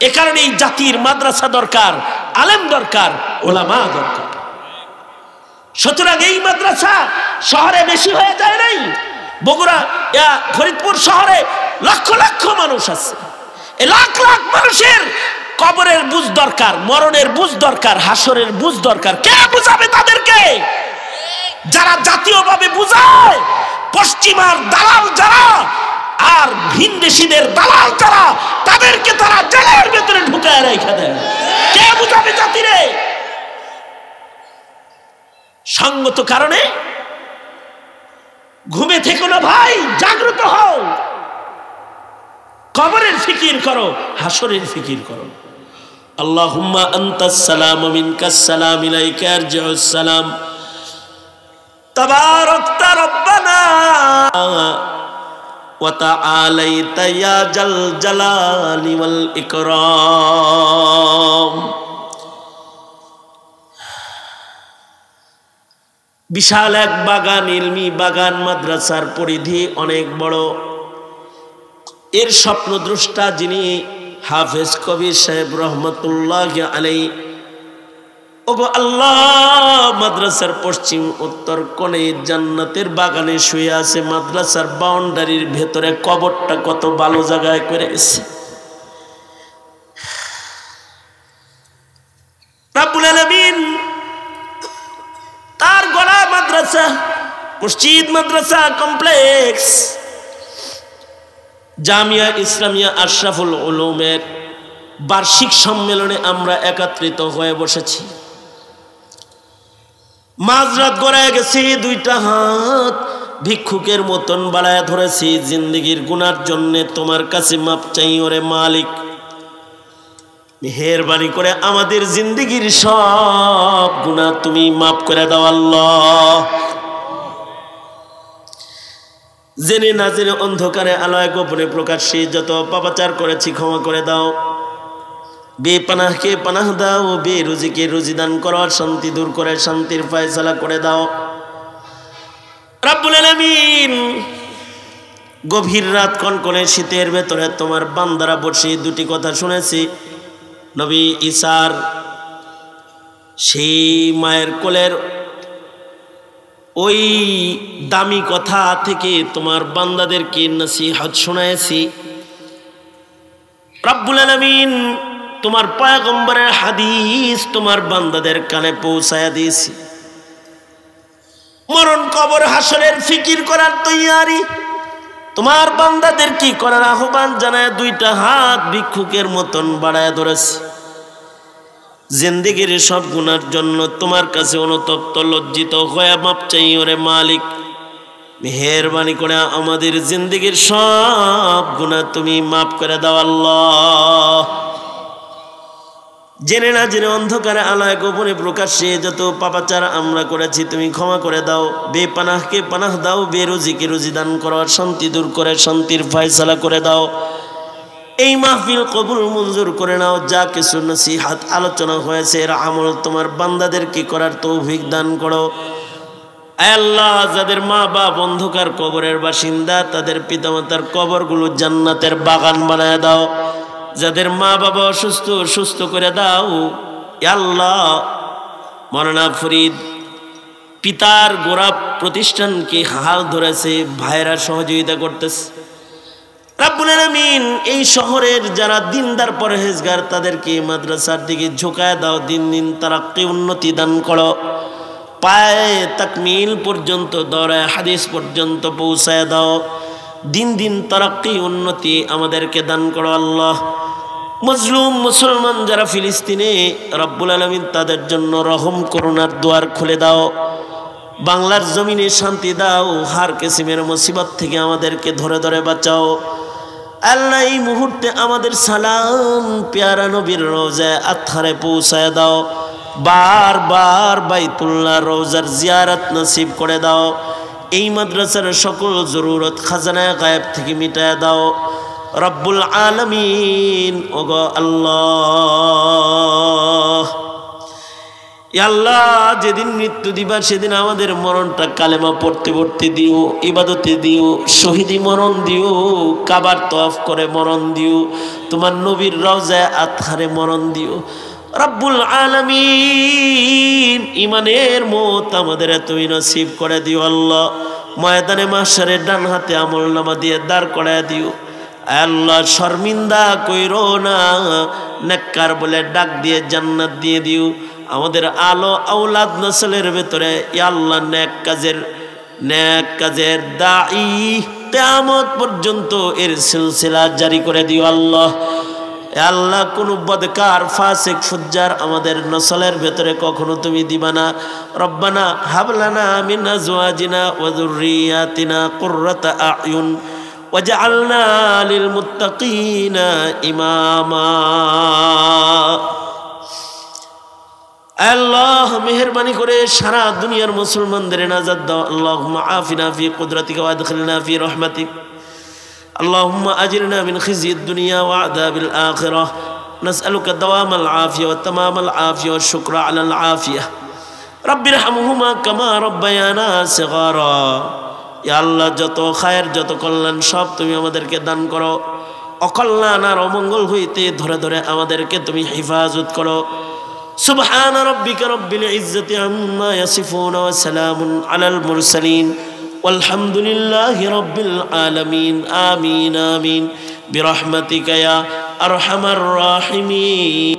এ কারণেই জাতির মাদ্রাসা দরকার, আলেম দরকার, ওলামা দরকার। সুতরাং এই মাদ্রাসা শহরে বেশি হয়ে যায় নাই। বগুড়া, ফরিদপুর শহরে লক্ষ লক্ষ মানুষ আছে। এই লাখ লাখ মানুষের কবরের বুঝ দরকার, মরণের বুঝ দরকার, হাসরের বুঝ দরকার। কে বুঝাবে তাদেরকে? যারা জাতীয়ভাবে বুঝায়, পশ্চিমার দালাল যারা আর ভিনদেশীদের দালাল যারা, তাদেরকে তারা জেলের ভেতরে ঢুকায় রেখে দেয়। কে বুঝাবে জাতিরে? সঙ্গত কারণে ঘুমে থেকো না ভাই, জাগ্রত হও। কবরের ফিকির করো, হাসরের ফিকির করো। আল্লাহুম্মা আনতাস সালাম ওয়া মিনকাস সালাম, ইলাইকা ইয়ারজিউস সালাম, তাবারাকতা রব্বানা ওয়া তাআলাইতা ইয়া জাল জালালি ওয়াল ইকরাম। বিশাল এক বাগান, ইলমি বাগান, মাদ্রাসার পরিধি অনেক বড়। এর স্বপ্নদ্রষ্টা যিনি হাফেজ কবির সাহেব রহমতুল্লাহ আলাইহি। ওগো আল্লাহ, মাদ্রাসার পশ্চিম উত্তর কোণে জান্নাতের বাগানে শুয়ে আছে। মাদ্রাসার বাউন্ডারির ভেতরে কবরটা কত ভালো জায়গায় করে গেছে। রব্বুল আলামিন তার গড়া মাদ্রাসা, মসজিদ, মাদ্রাসা কমপ্লেক্স, জামিয়া ইসলামিয়া আশরাফুল উলুমের বার্ষিক সম্মেলনে আমরা একত্রিত হয়ে বসেছি। মাঝরাত গড়ায় গেছি, দুইটা হাত ভিক্ষুকের মতন বাড়ায় ধরেছি। জিন্দেগির গুনার জন্য তোমার কাছে মাপ চাই ওরে মালিক। মেহেরবানি করে আমাদের জিন্দেগির সব গুনাহ তুমি মাফ করে দাও আল্লাহ। জেনে না জেনে, অন্ধকারে আলোয় গোপনে প্রকাশ্যে যত পাপাচার করেছি ক্ষমা করে দাও। বেপানাহকে পানাহ দাও, বেরুজিকে রুজি দান করো, শান্তি দূর করে শান্তির ফয়সালা করে দাও রব্বুল আলামিন। গভীর রাত কনকনে শীতের ভেতরে তোমার বান্দারা বসে দুটি কথা শুনেছি। নবী ঈসার সেই মায়ের কোলের ওই দামি কথা থেকে তোমার বান্দাদেরকে নসিহত শোনায়েছি। রব্বুল আলামিন তোমার পয়গম্বরের হাদিস তোমার বান্দাদের কানে পৌঁছায়া দিয়েছি। মরণ কবর হাসরের ফিকির করার তৈয়ারি তোমার বান্দাদের কি করার আহ্বান জানায় দুইটা হাত ভিক্ষুকের মতন বাড়ায় ধরেছে। জিন্দেগির সব গুনার জন্য তোমার কাছে অনুতপ্ত লজ্জিত হয়ে মাপ চাই ওরে মালিক। মেহেরবানি করে আমাদের জিন্দেগির সব গুনাহ তুমি মাফ করে দাও আল্লাহ। জেনে না জেনে, অন্ধকারে আলোয় গোপনে প্রকাশ্যে যত পাপাচার আমরা করেছি তুমি ক্ষমা করে দাও। বেপানাহকে পানাহ দাও, বেরুজিকে রুজি দান করো, শান্তি দূর করে শান্তির ফয়সালা করে দাও। এই মাহফিল কবুল মঞ্জুর করে নাও। যা কিছু নসিহত আলোচনা হয়েছে এর আমল তোমার বান্দাদের কি করার তৌফিক দান করো। আয় আল্লাহ, যাদের মা বাপ অন্ধকার কবরের বাসিন্দা, তাদের পিতামাতার কবরগুলো জান্নাতের বাগান বানায় দাও। যাদের মা বাবা অসুস্থ, সুস্থ করে দাও। আল্লাহ, মৌলানা ফরিদ পিতার গোড়া প্রতিষ্ঠানকে হাল ধরেছে, ভাইরা সহযোগিতা করতেছে। রব্বুল আলামিন এই শহরের যারা দিনদার পরহেজগার তাদেরকে মাদ্রাসার দিকে ঝুঁকায় দাও। দিন দিন তারাক্কি উন্নতি দান করো। পায়ে তাকমিল পর্যন্ত, দরায় হাদিস পর্যন্ত পৌঁছায় দাও। দিন দিন তারাক্কি উন্নতি আমাদেরকে দান করো আল্লাহ। মজলুম মুসলমান যারা ফিলিস্তিনে, রব্বুল আলামিন তাদের জন্য রহম করুণার দুয়ার খুলে দাও। বাংলার জমিনে শান্তি দাও। হার কিসিমের মুসিবত থেকে আমাদেরকে ধরে ধরে বাঁচাও আল্লাহ। এই মুহূর্তে আমাদের সালাম পেয়ারা নবীর রওজায় আতহারে পৌঁছায় দাও। বার বার বাইতুল্লাহ রওজার জিয়ারত নসিব করে দাও। এই মাদ্রাসার সকল জরুরত খাজানায়ে গায়েব থেকে মিটায় দাও রব্বুল আলামিন। ওগো আল্লাহ, ইয়া আল্লাহ যেদিন মৃত্যু দিবা সেদিন আমাদের মরণটা কালেমা পড়তে পড়তে দিও, ইবাদতে দিও, শহীদি মরণ দিও, কাবার তওয়াফ করে মরণ দিও, তোমার নবীর রওজায় আতহারে মরণ দিও রব্বুল আলামিন। ইমানের মত আমাদের এতই নসিব করে দিও আল্লাহ। ময়দানে মাহশারের ডান হাতে আমলনামা দিয়ে দাঁড় করায় দিও আল্লাহ। শর্মিন্দা কইরো না, নেককার বলে ডাক দিয়ে জান্নাত দিয়ে দিও। আমাদের আলো আওলাদ নসলের ভেতরে ইয়া আল্লাহ নেক কাজের দাঈ কিয়ামত পর্যন্ত এর সিলসিলা জারি করে দিও আল্লাহ। আল্লাহ কোন বদকার ফাসিক ফুজ্জার আমাদের নসলের ভেতরে কখনো তুমি দিবা না। রব্বানা হাবলানা মিন আজওয়াজিনা ওয়া যুররিয়াতিনা কুররাতা আয়ুন ওয়াজআলনা লিল মুত্তাকিনা ইমামা। আল্লাহ মেহেরবানি করে সারা দুনিয়ার মুসলমানদের নাজাত দাও। আল্লাহুম্মা আফিনা ফি কুদরাতিকা ওয়া আদখিলনা ফি রাহমাতিক। اللهم أجرنا من خزي الدنيا وعذاب الآخرة. نسألك دوام العافية وتمام العافية والشكر على العافية. رب ارحمهما كما ربيانا صغارا. يا الله যত খায়ের যত কল্যাণ সব তুমি আমাদেরকে দান করো। অকল্যাণ আর অমঙ্গল হইতে ধরে ধরে আমাদেরকে তুমি হেফাজত করো। سبحان ربك رب العزة عما يصفون وسلام على المرسلين والحمد لله رب العالمين. آمين آمين برحمتك يا أرحم الراحمين.